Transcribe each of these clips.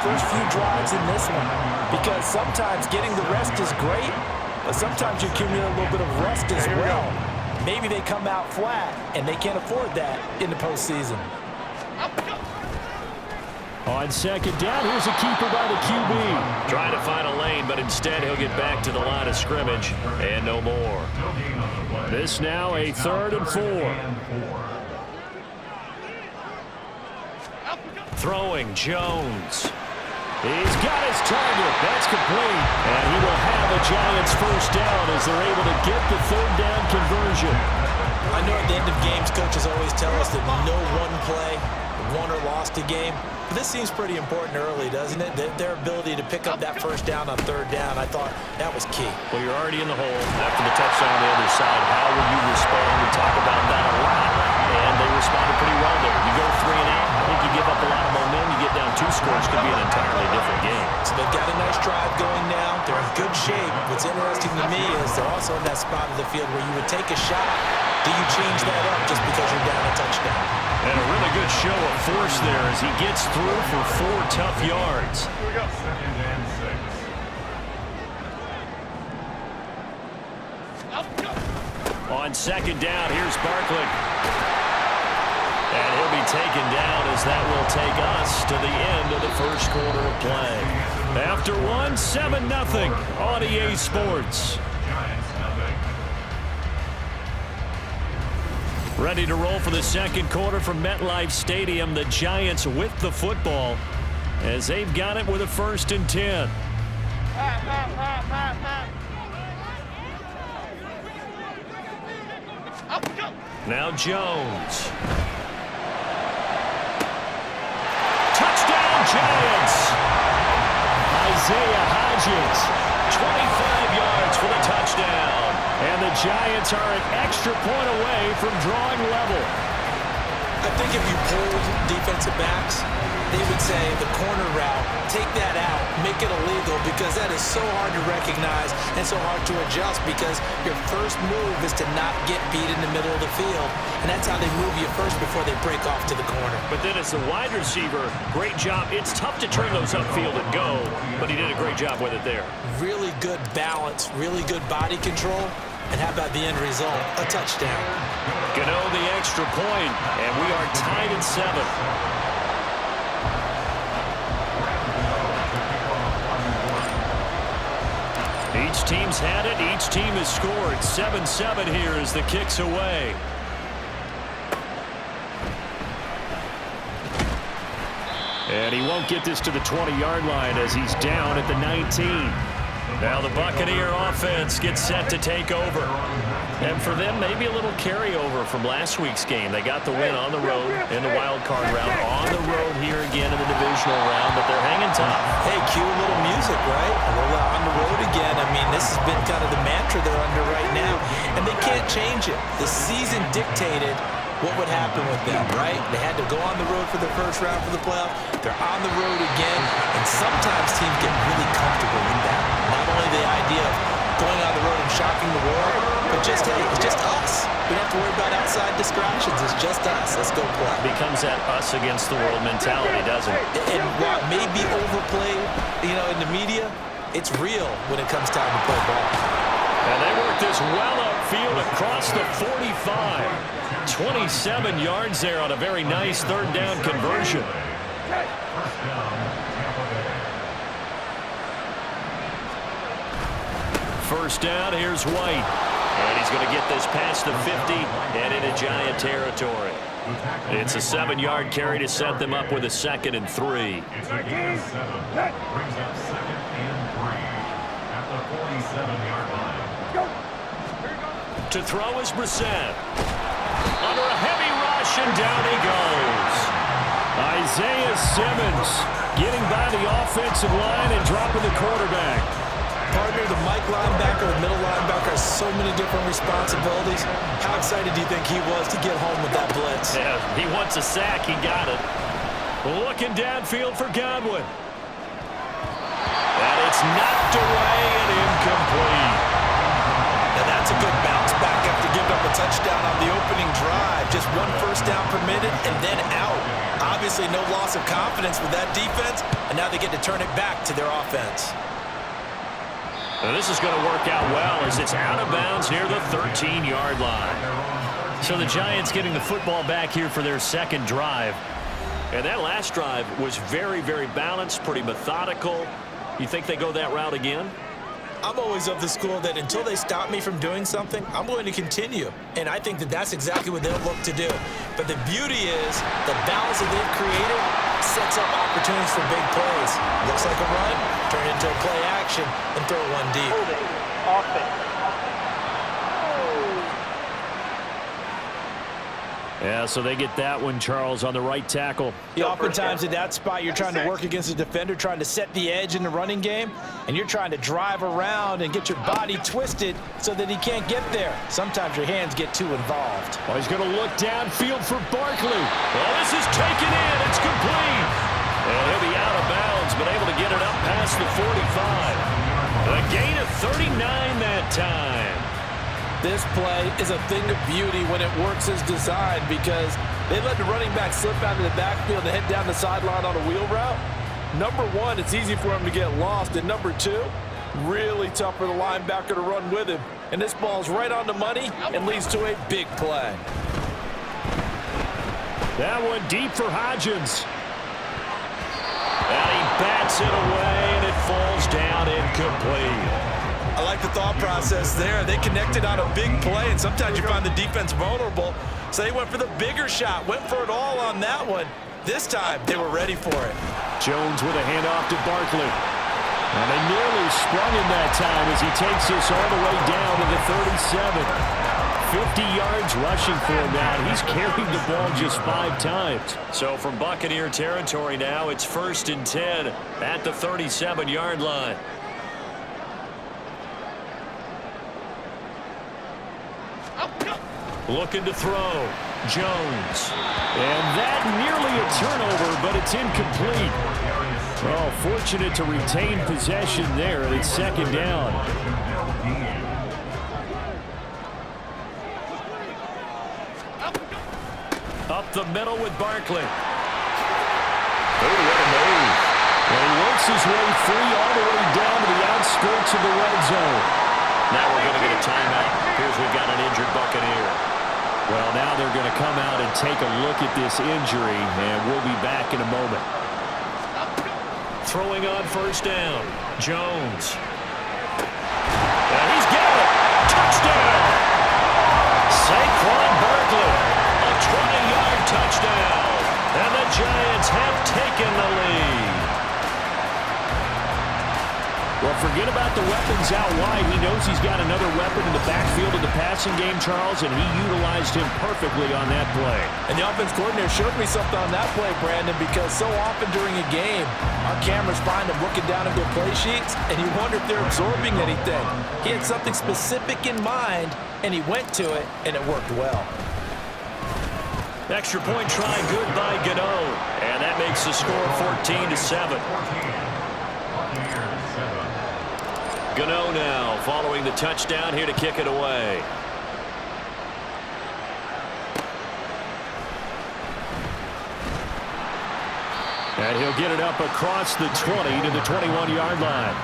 first few drives in this one, because sometimes getting the rest is great, but sometimes you accumulate a little bit of rust as well. Maybe they come out flat, and they can't afford that in the postseason. On second down, here's a keeper by the QB. Trying to find a lane, but instead he'll get back to the line of scrimmage and no more. This now a 3rd and 4. Throwing Jones. He's got his target. That's complete. And he will have a Giants first down as they're able to get the 3rd down conversion. I know at the end of games, coaches always tell us that no one play won or lost a game. But this seems pretty important early, doesn't it? Their ability to pick up that first down on 3rd down, I thought that was key. Well, you're already in the hole after the touchdown on the other side. How will you respond? We talk about that a lot. And they responded pretty well there. You go 3 and out, I think you give up a lot of momentum. You get down 2 scores, could be an entirely different game. So they've got a nice drive going now. They're in good shape. What's interesting to me is they're also in that spot of the field where you would take a shot. Do you change that up just because you're down a touchdown? And a really good show of force there as he gets through for 4 tough yards. Here we go. 2nd and 6. On second down, here's Barkley. And he'll be taken down as that will take us to the end of the first quarter of play. After 7-0 on EA Sports. Ready to roll for the second quarter from MetLife Stadium. The Giants with the football as they've got it with a 1st and 10. Now Jones. Touchdown Giants! Isaiah Hodgins. 25 yards for the touchdown. And the Giants are an extra point away from drawing level. I think if you polled defensive backs, they would say the corner route, take that out, make it illegal, because that is so hard to recognize and so hard to adjust, because your first move is to not get beat in the middle of the field, and that's how they move you first before they break off to the corner. But then as a wide receiver, great job. It's tough to turn those upfield and go, but he did a great job with it there. Really good balance, really good body control, and how about the end result? A touchdown. Gano the extra point, and we are tied at 7. Each team's had it. Each team has scored. 7-7 here as the kick's away. And he won't get this to the 20-yard line as he's down at the 19. Now the Buccaneer offense gets set to take over. And for them, maybe a little carryover from last week's game. They got the win on the road in the wild card round. On the road here again in the divisional round, but they're hanging tough. Hey, cue a little music, right? A little on the road again. I mean, this has been kind of the mantra they're under right now, and they can't change it. The season dictated what would happen with them, right? They had to go on the road for the first round for the playoff. They're on the road again, and sometimes teams get really comfortable with that. Not only the idea of going on the road and shocking the world, but just, hey, it's just us. We don't have to worry about outside distractions. It's just us. Let's go play. Becomes that us against the world mentality, doesn't it? And while it may be overplayed, in the media, it's real when it comes time to play ball. And they work this well upfield across the 45. 27 yards there on a very nice 3rd down conversion. First down, here's White. And he's going to get this past the 50 and into Giant territory. It's a 7-yard carry to set them up with a 2nd and 3. It's a gain of 7. That brings up 2nd and 3 at the 47-yard line. To throw is Brissett. Under a heavy rush, and down he goes. Isaiah Simmons getting by the offensive line and dropping the quarterback. Partner, the Mike linebacker, the middle linebacker has so many different responsibilities. How excited do you think he was to get home with that blitz? Yeah, he wants a sack. He got it. Looking downfield for Godwin. And it's knocked away and incomplete. Now that's a good bounce back after giving up a touchdown on the opening drive. Just 1 first down permitted and then out. Obviously, no loss of confidence with that defense, and now they get to turn it back to their offense. And this is going to work out well as it's out of bounds near the 13-yard line. So the Giants getting the football back here for their second drive. And that last drive was very, very balanced, pretty methodical. You think they go that route again? I'm always of the school that until they stop me from doing something, I'm going to continue. And I think that that's exactly what they'll look to do. But the beauty is the balance that they've created sets up opportunities for big plays. Looks like a run, turn it into a play action, and throw one deep. Offense. Yeah, so they get that one, Charles, on the right tackle. Yeah, oftentimes in that spot, you're trying to work against a defender, trying to set the edge in the running game, and you're trying to drive around and get your body twisted so that he can't get there. Sometimes your hands get too involved. Oh, he's going to look downfield for Barkley. Well, this is taken in. It's complete. And he'll be out of bounds, but able to get it up past the 45. A gain of 39 that time. This play is a thing of beauty when it works as designed because they let the running back slip out of the backfield and head down the sideline on a wheel route. Number one, it's easy for him to get lost. And number two, really tough for the linebacker to run with him. And this ball's right on the money and leads to a big play. That one deep for Hodgins. And he bats it away, and it falls down incomplete. I like the thought process there. They connected on a big play, and sometimes you find the defense vulnerable. So they went for the bigger shot, went for it all on that one. This time, they were ready for it. Jones with a handoff to Barkley. And they nearly sprung him that time as he takes this all the way down to the 37. 50 yards rushing for him now. He's carried the ball just 5 times. So from Buccaneer territory now, it's 1st and 10 at the 37-yard line. Looking to throw. Jones. And that nearly a turnover, but it's incomplete. Well, fortunate to retain possession there. It's 2nd down. Up the middle with Barkley. Oh, what a move. And he works his way free all the way down to the outskirts of the red zone. Now we're going to get a timeout. Here's we've got an injured Buccaneer. Well, now they're going to come out and take a look at this injury, and we'll be back in a moment. Throwing on 1st down. Jones. And he's got it. Touchdown. Saquon Barkley. A 20-yard touchdown. And the Giants have taken the lead. Well, forget about the weapons out wide. He knows he's got another weapon in the backfield of the passing game, Charles, and he utilized him perfectly on that play. And the offense coordinator showed me something on that play, Brandon, because so often during a game, our cameras find them looking down at their play sheets, and you wonder if they're absorbing anything. He had something specific in mind, and he went to it, and it worked well. Extra point try good by Gano, and that makes the score 14-7. Gano now following the touchdown here to kick it away. And he'll get it up across the 20 to the 21-yard line.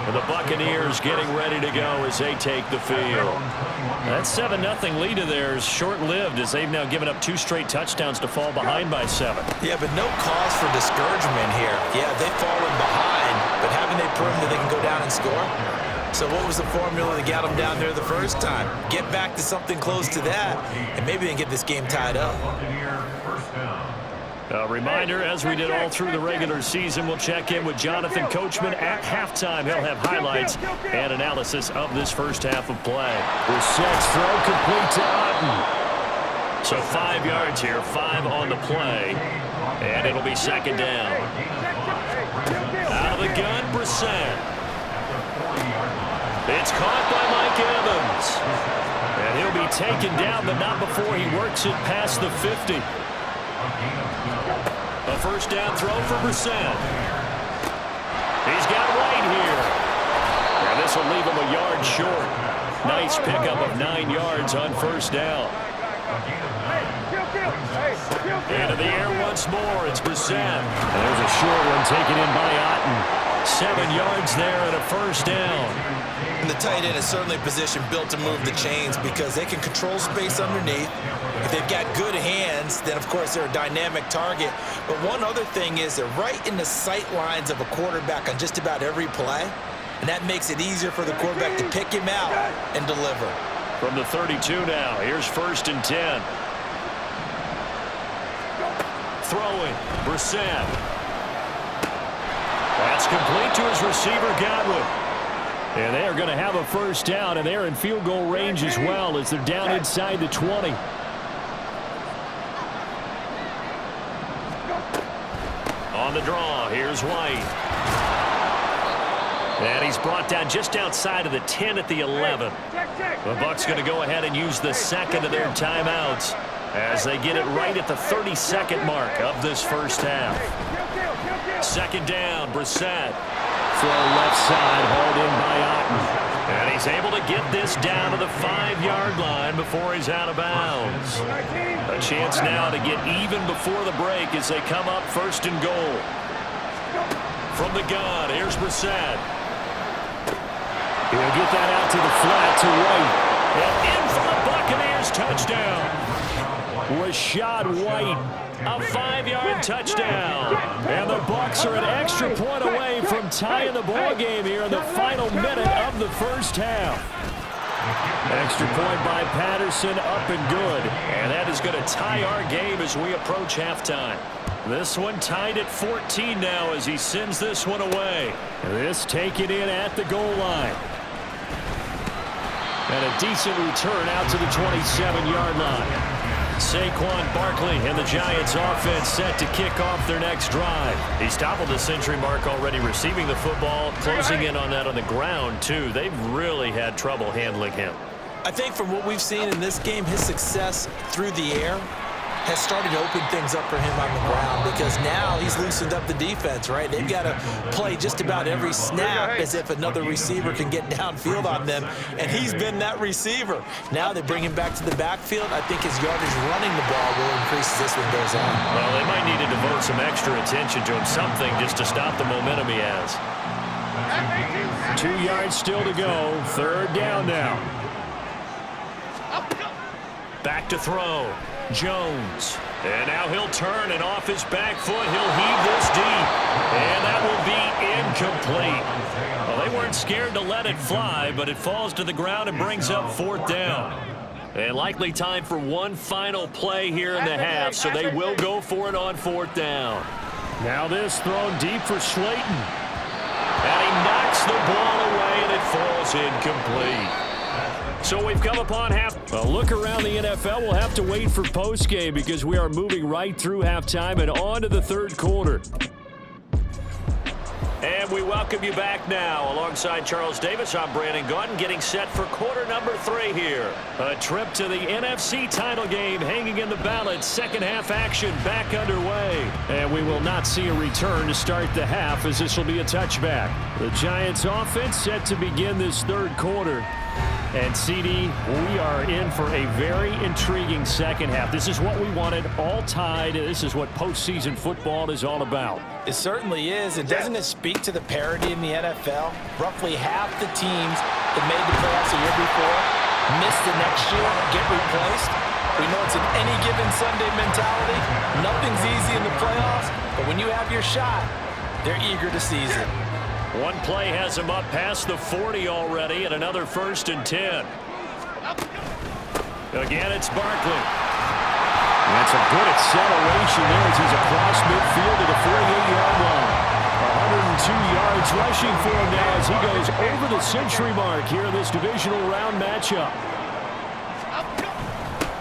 And the Buccaneers getting ready to go as they take the field. That 7-0 lead of theirs short-lived as they've now given up 2 straight touchdowns to fall behind by 7. Yeah, but no cause for discouragement here. Yeah, they've fallen behind, but haven't they proven that they can go down and score? So what was the formula that got them down there the first time? Get back to something close to that, and maybe they can get this game tied up. A reminder, as we did all through the regular season, we'll check in with Jonathan Coachman at halftime. He'll have highlights and analysis of this first half of play. Brissett's throw complete to Otten. So 5 yards here, 5 on the play, and it'll be 2nd down. Out of the gun, Brissett. It's caught by Mike Evans. And he'll be taken down, but not before he works it past the 50. A 1st down throw for Brissett. He's got White here. And this will leave him a yard short. Nice pickup of 9 yards on 1st down. Into the air once more. It's Brissett. And there's a short one taken in by Otten. 7 yards there and a first down. And the tight end is certainly a position built to move the chains because they can control space underneath. If they've got good hands, then, of course, they're a dynamic target. But one other thing is they're right in the sight lines of a quarterback on just about every play. And that makes it easier for the quarterback to pick him out and deliver. From the 32 now, here's 1st and 10. Throwing, Brissett. That's complete to his receiver, Godwin. And they are going to have a first down, and they're in field goal range as well as they're down inside the 20. On the draw, here's White. And he's brought down just outside of the 10 at the 11. The Bucs going to go ahead and use the second of their timeouts as they get it right at the 32nd mark of this first half. 2nd down, Brissett. Throw left side, hauled in by Otten. And he's able to get this down to the 5-yard line before he's out of bounds. A chance now to get even before the break as they come up 1st and goal. From the gun, here's Brissett. He'll get that out to the flat to White. And in for the Buccaneers touchdown. Rashad White, a 5-yard touchdown. And the Bucs are an extra point away from tying the ball game here in the final minute of the first half. Extra point by Patterson, up and good. And that is going to tie our game as we approach halftime. This one tied at 14 now as he sends this one away. This taken in at the goal line. And a decent return out to the 27-yard line. Saquon Barkley and the Giants offense set to kick off their next drive. He's toppled the century mark already receiving the football, closing in on that on the ground, too. They've really had trouble handling him. I think from what we've seen in this game, his success through the air has started to open things up for him on the ground because now he's loosened up the defense, right? They've got to play just about every snap as if another receiver can get downfield on them, and he's been that receiver. Now they bring him back to the backfield. I think his yardage running the ball will increase as this one goes on. Well, they might need to devote some extra attention to him, something just to stop the momentum he has. 2 yards still to go. 3rd down now. Back to throw. Jones. And now he'll turn, and off his back foot, he'll heave this deep. And that will be incomplete. Well, they weren't scared to let it fly, but it falls to the ground and brings up 4th down. And likely time for one final play here in the half, so they will go for it on 4th down. Now this thrown deep for Slayton. And he knocks the ball away, and it falls incomplete. So we've come upon half. A look around the NFL. We'll have to wait for postgame because we are moving right through halftime and on to the 3rd quarter. And we welcome you back now. Alongside Charles Davis, I'm Brandon Gaudin, getting set for quarter number 3 here. A trip to the NFC title game hanging in the balance. Second half action back underway. And we will not see a return to start the half as this will be a touchback. The Giants offense set to begin this 3rd quarter. And, CD, we are in for a very intriguing second half. This is what we wanted, all tied. This is what postseason football is all about. It certainly is. And doesn't it speak to the parity in the NFL? Roughly half the teams that made the playoffs a year before miss the next year, get replaced. We know it's an any given Sunday mentality. Nothing's easy in the playoffs, but when you have your shot, they're eager to seize it. One play has him up past the 40 already, and another 1st and 10. Again, it's Barkley. That's a good acceleration there as he's across midfield to the 48-yard line. 102 yards rushing for him now as he goes over the century mark here in this divisional round matchup.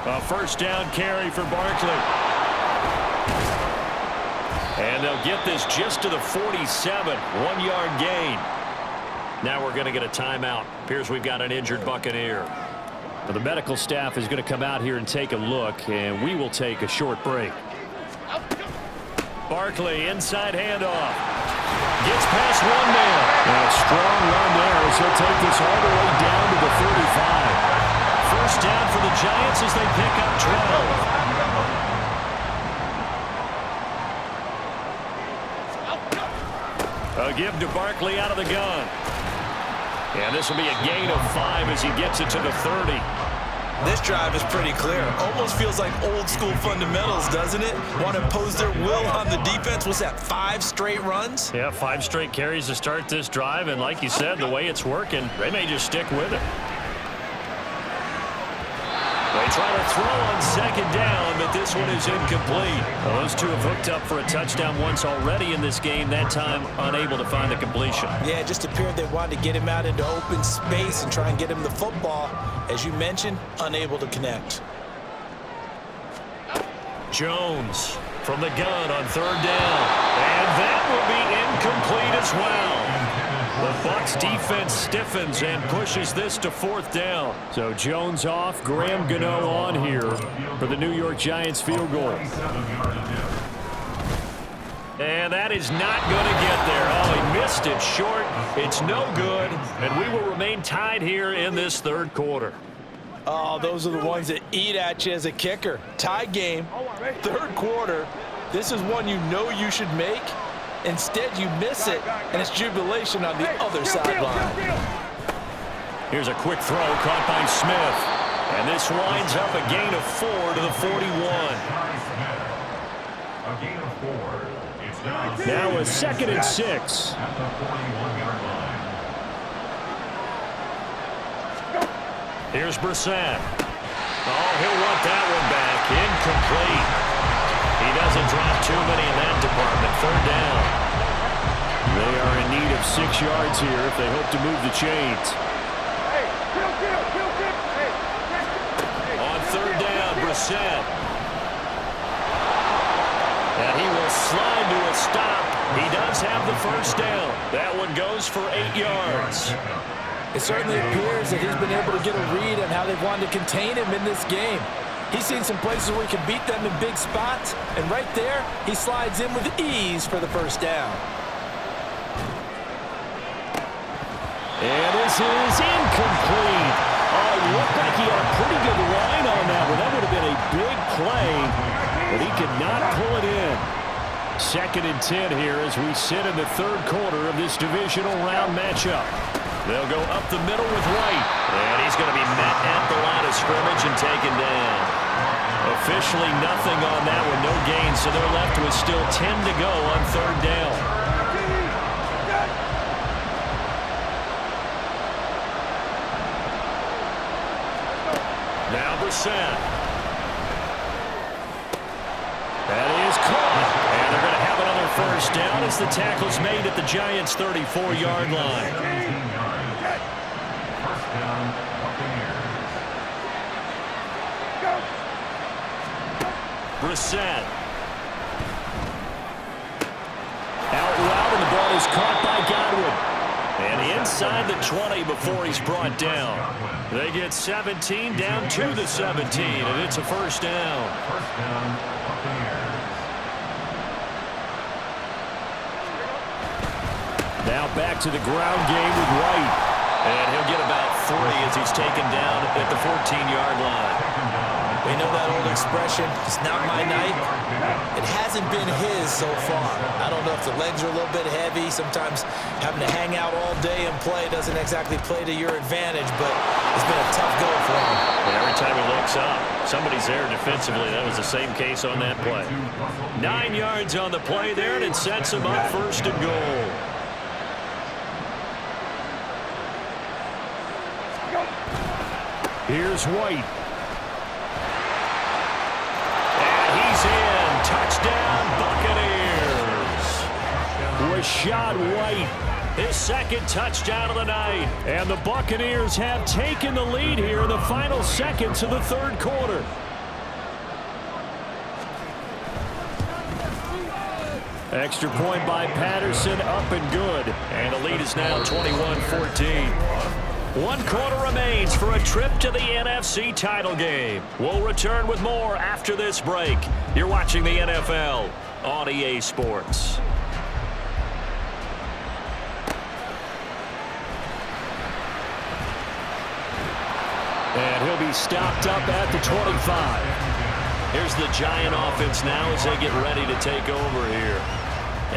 A 1st down carry for Barkley. And they'll get this just to the 47, 1-yard gain. Now we're going to get a timeout. Appears we've got an injured Buccaneer. Well, the medical staff is going to come out here and take a look, and we will take a short break. Barkley, inside handoff. Gets past one man. And a strong run there as he'll take this all the way down to the 35. 1st down for the Giants as they pick up 12. A give to Barkley out of the gun. And this will be a gain of 5 as he gets it to the 30. This drive is pretty clear. Almost feels like old school fundamentals, doesn't it? Want to impose their will on the defense. What's that, 5 straight runs? Yeah, 5 straight carries to start this drive. And like you said, the way it's working, they may just stick with it. They try to throw on second down, but this one is incomplete. Well, those two have hooked up for a touchdown once already in this game, that time unable to find a completion. Yeah, it just appeared they wanted to get him out into open space and try and get him the football. As you mentioned, unable to connect. Jones from the gun on third down. And that will be incomplete as well. The Bucs defense stiffens and pushes this to fourth down. So Jones off, Graham Gano on here for the New York Giants field goal. And that is not going to get there. Oh, he missed it short. It's no good. And we will remain tied here in this third quarter. Oh, those are the ones that eat at you as a kicker. Tie game, third quarter. This is one you know you should make. Instead, you miss it, and it's jubilation on the other sideline. Here's a quick throw caught by Smith. And this winds up a gain of 4 to the 41. A gain of 4. Now a 2nd and 6. At the 41-yard line. Here's Brissett. Oh, he'll want that one back. Incomplete. He doesn't drop too many in that department. Third down. They are in need of 6 yards here if they hope to move the chains. On third down, Brissett. And he will slide to a stop. He does have the first down. That one goes for 8 yards. It certainly appears that he's been able to get a read on how they've wanted to contain him in this game. He's seen some places where he can beat them in big spots, and right there, he slides in with ease for the first down. And this is incomplete. Oh, it looked like he had a pretty good line on that one. That would have been a big play, but he could not pull it in. 2nd and 10 here as we sit in the third quarter of this divisional round matchup. They'll go up the middle with White. And he's going to be met at the line of scrimmage and taken down. Officially nothing on that one, no gain, so they're left with still 10 to go on third down. Now Brissett. That is caught. And they're going to have another first down as the tackle's made at the Giants' 34-yard line. Brissett. Out route, and the ball is caught by Godwin. And inside the 20 before he's brought down. They get 17 down to the 17, and it's a first down. First down, Buccaneers. Now back to the ground game with White. And he'll get about 40 as he's taken down at the 14-yard line. We know that old expression, it's not my night. It hasn't been his so far. I don't know if the legs are a little bit heavy. Sometimes having to hang out all day and play doesn't exactly play to your advantage, but it's been a tough go for him. And every time he looks up, somebody's there defensively. That was the same case on that play. 9 yards on the play there, and it sets him up 1st and goal. Here's White. In. Touchdown, Buccaneers. Rashad White. His 2nd touchdown of the night. And the Buccaneers have taken the lead here in the final seconds of the third quarter. Extra point by Patterson, up and good. And the lead is now 21-14. 1 quarter remains for a trip to the NFC title game. We'll return with more after this break. You're watching the NFL on EA Sports. And he'll be stopped up at the 25. Here's the Giant offense now as they get ready to take over here.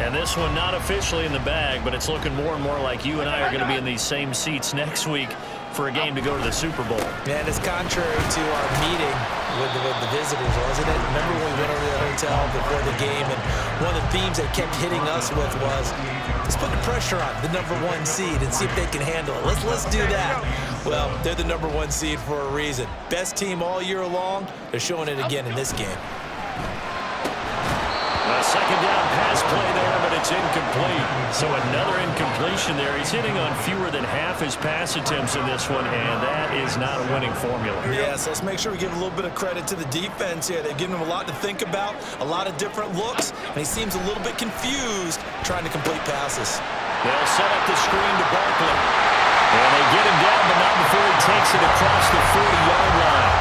And this one not officially in the bag, but it's looking more and more like you and I are going to be in these same seats next week for a game to go to the Super Bowl. Man, it's contrary to our meeting with the visitors, wasn't it? Remember when we went over to the hotel before the game, and one of the themes they kept hitting us with was, let's put the pressure on the #1 seed and see if they can handle it. Let's do that. Well, they're the #1 seed for a reason. Best team all year long. They're showing it again in this game. A second down pass play there, but it's incomplete. So another incompletion there. He's hitting on fewer than half his pass attempts in this one, and that is not a winning formula. Yeah, so let's make sure we give a little bit of credit to the defense here. They've given him a lot to think about, a lot of different looks, and he seems a little bit confused trying to complete passes. They'll set up the screen to Barkley. And they get him down, but not before he takes it across the 40-yard line.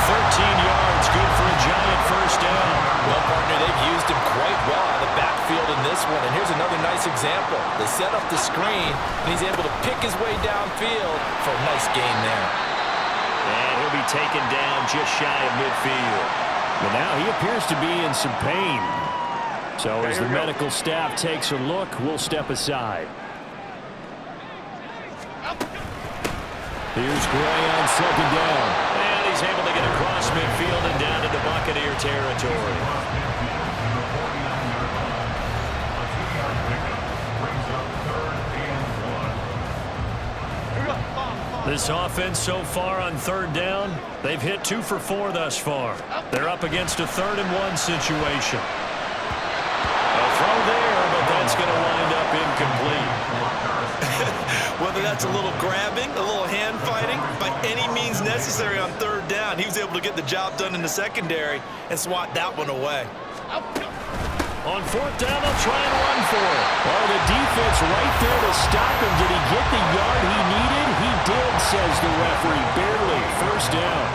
13 yards, good for a Giant first down. Well, partner, they've used him quite well out of the backfield in this one. And here's another nice example. They set up the screen, and he's able to pick his way downfield for a nice gain there. And he'll be taken down just shy of midfield. But now he appears to be in some pain. So as the medical staff takes a look, we'll step aside. Here's Gray on second down. And he's able to get across midfield and down into Buccaneer territory. This offense so far on third down, they've hit 2 for 4 thus far. They're up against a 3rd-and-1 situation. A throw there, but that's going to wind up incomplete. Whether that's a little grabbing, a little hand fighting, by any means necessary on third down, he was able to get the job done in the secondary and swat that one away. On 4th down, they'll try and run for it. Oh, the defense right there to stop him. Did he get the yard he needed? He did, says the referee. Barely. First down.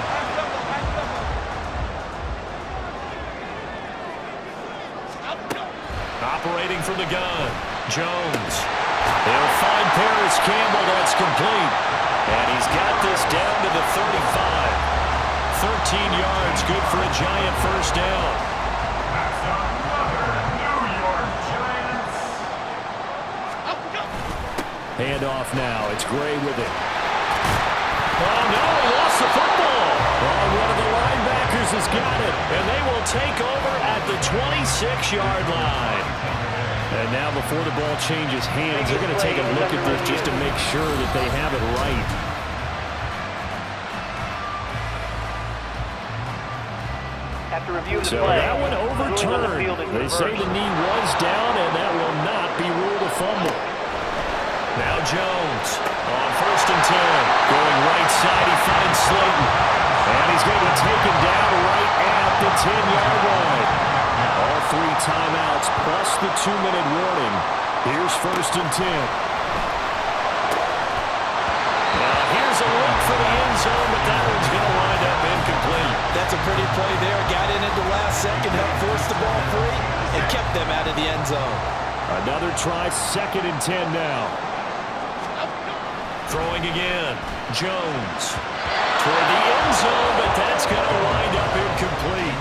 Operating from the gun, Jones. They'll find Paris Campbell. That's complete. And he's got this down to the 35. 13 yards, good for a Giant first down. That's another New York Giants. Handoff now. It's Gray with it. Oh, no, he lost the football. Oh, one of the linebackers has got it. And they will take over at the 26-yard line. And now before the ball changes hands, they're going to take a look at this just to make sure that they have it right. So that one overturned. They say the knee was down, and that will not be ruled a fumble. Now Jones on 1st and 10. Going right side, he finds Slayton. And he's going to be taken down right at the 10-yard line. All 3 timeouts plus the 2-minute warning. Here's 1st and 10. Now here's a look for the end zone, but that one's going to wind up incomplete. That's a pretty play there. Got in at the last second, helped force the ball free, and kept them out of the end zone. Another try, 2nd and 10 now. Throwing again, Jones. Toward the end zone, but that's going to wind up incomplete.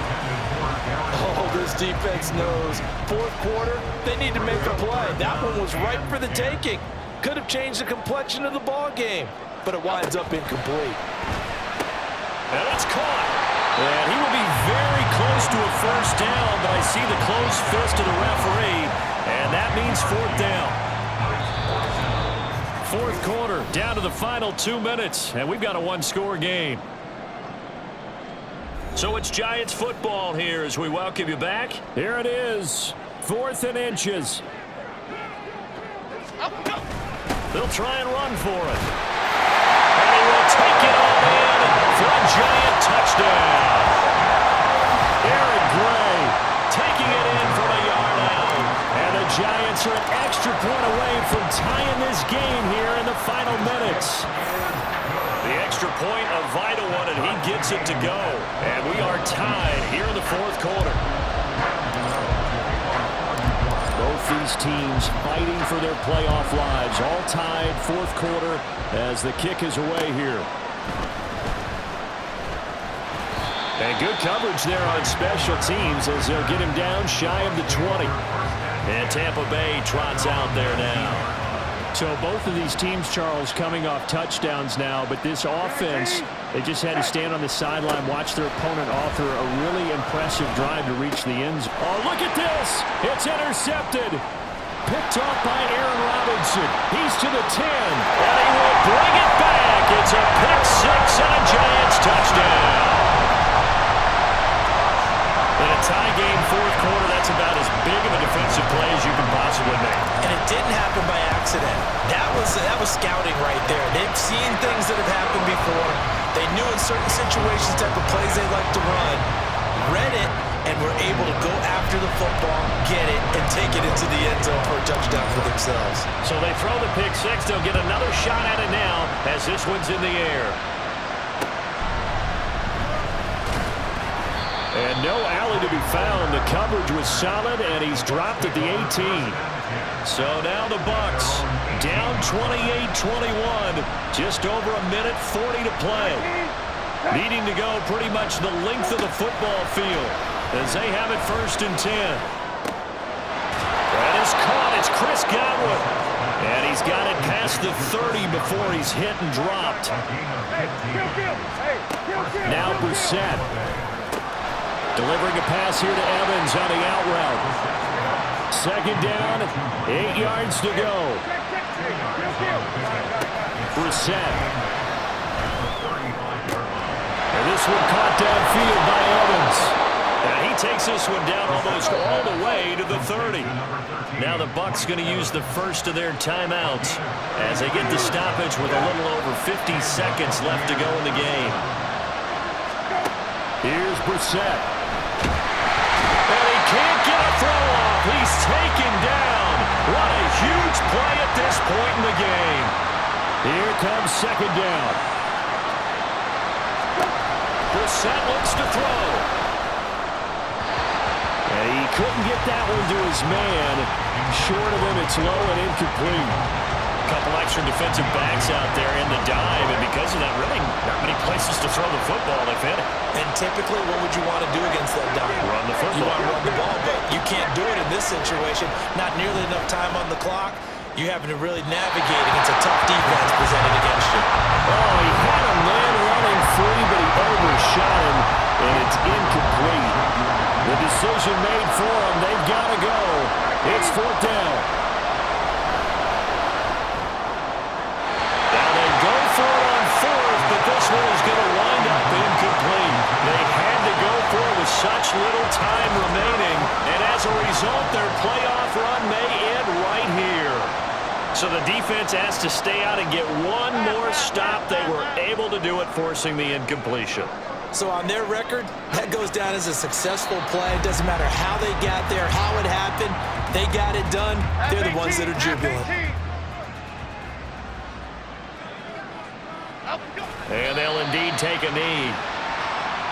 Oh, this defense knows. 4th quarter, they need to make a play. That one was ripe for the taking. Could have changed the complexion of the ball game, but it winds up incomplete. And it's caught. And he will be very close to a first down, but I see the closed fist of the referee, and that means 4th down. 4th quarter, down to the final 2 minutes, and we've got a 1-score game. So it's Giants football here as we welcome you back. Here it is, 4th and inches. They'll try and run for it. And they will take it all in for a Giant touchdown. Eric Gray taking it in from a yard out. And the Giants are an extra point away from tying this game here in the final minutes. The extra point, a vital one, and he gets it to go. And we are tied here in the 4th quarter. Both these teams fighting for their playoff lives. All tied, 4th quarter as the kick is away here. And good coverage there on special teams as they'll get him down shy of the 20. And Tampa Bay trots out there now. So both of these teams, Charles, coming off touchdowns now, but this offense, they just had to stand on the sideline, watch their opponent offer a really impressive drive to reach the end zone. Oh, look at this! It's intercepted! Picked off by Aaron Robinson. He's to the 10, and he will bring it back. It's a pick six and a Giants touchdown. In a tie game, fourth quarter, that's about as big of a defensive play as you can possibly make. And it didn't happen by accident. That was scouting right there. They've seen things that have happened before. They knew in certain situations type of plays they like to run, read it, and were able to go after the football, get it, and take it into the end zone for a touchdown for themselves. So they throw the pick six. They'll get another shot at it now as this one's in the air. And no alley to be found. The coverage was solid, and he's dropped at the 18. So now the Bucs down 28-21. Just over a minute 40 to play. Needing to go pretty much the length of the football field as they have it 1st and 10. That is caught. It's Chris Godwin. And he's got it past the 30 before he's hit and dropped. Now Brissett. Delivering a pass here to Evans on the out route. 2nd down, 8 yards to go. Brissett. And this one caught downfield by Evans. And he takes this one down almost all the way to the 30. Now the Bucs going to use the first of their timeouts as they get the stoppage with a little over 50 seconds left to go in the game. Here's Brissett. Can't get a throw off. He's taken down. What a huge play at this point in the game. Here comes 2nd down. Brissett looks to throw. And he couldn't get that one to his man. Short of him, it's low and incomplete. A couple extra defensive backs out there in the dive, and because of that, really not many places to throw the football. They've hit it. And typically, what would you want to do against that dive? Run the football. You want to run the ball, but you can't do it in this situation. Not nearly enough time on the clock. You're having to really navigate against a tough defense presented against you. Oh, he had a man running free, but he overshot him, and it's incomplete. The decision made for him. They've got to go. It's 4th down. Now they go for it on 4th, but this one is going to wind up incomplete. They had to go for it with such little time remaining, and as a result, their playoff run may end right here. So the defense has to stay out and get one more stop. They were able to do it, forcing the incompletion. So on their record, that goes down as a successful play. Doesn't matter how they got there, how it happened. They got it done. They're the ones that are jubilant. And they'll indeed take a knee.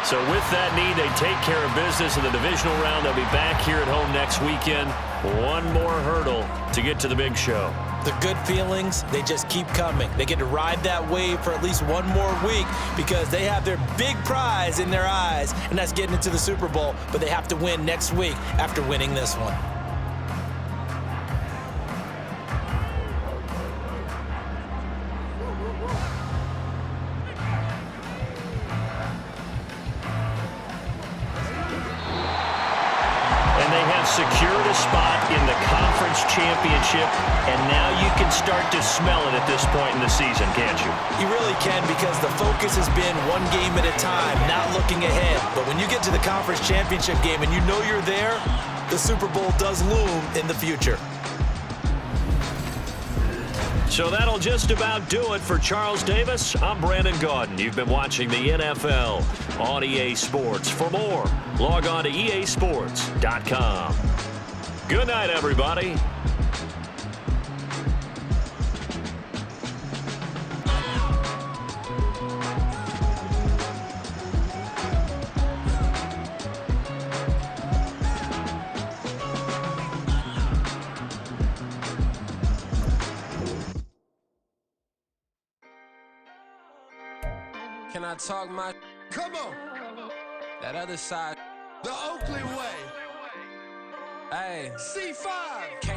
So with that knee, they take care of business in the divisional round. They'll be back here at home next weekend. One more hurdle to get to the big show. The good feelings, they just keep coming. They get to ride that wave for at least one more week because they have their big prize in their eyes, and that's getting into the Super Bowl. But they have to win next week after winning this one. Secured a spot in the conference championship, and now you can start to smell it at this point in the season, can't you? You really can, because the focus has been one game at a time, not looking ahead. But when you get to the conference championship game and you know you're there, the Super Bowl does loom in the future. So that'll just about do it for Charles Davis. I'm Brandon Gaudin. You've been watching the NFL on EA Sports. For more, log on to easports.com. Good night, everybody. Can I talk my... Come on! That other side. The Oakley way. Hey, C5. Can't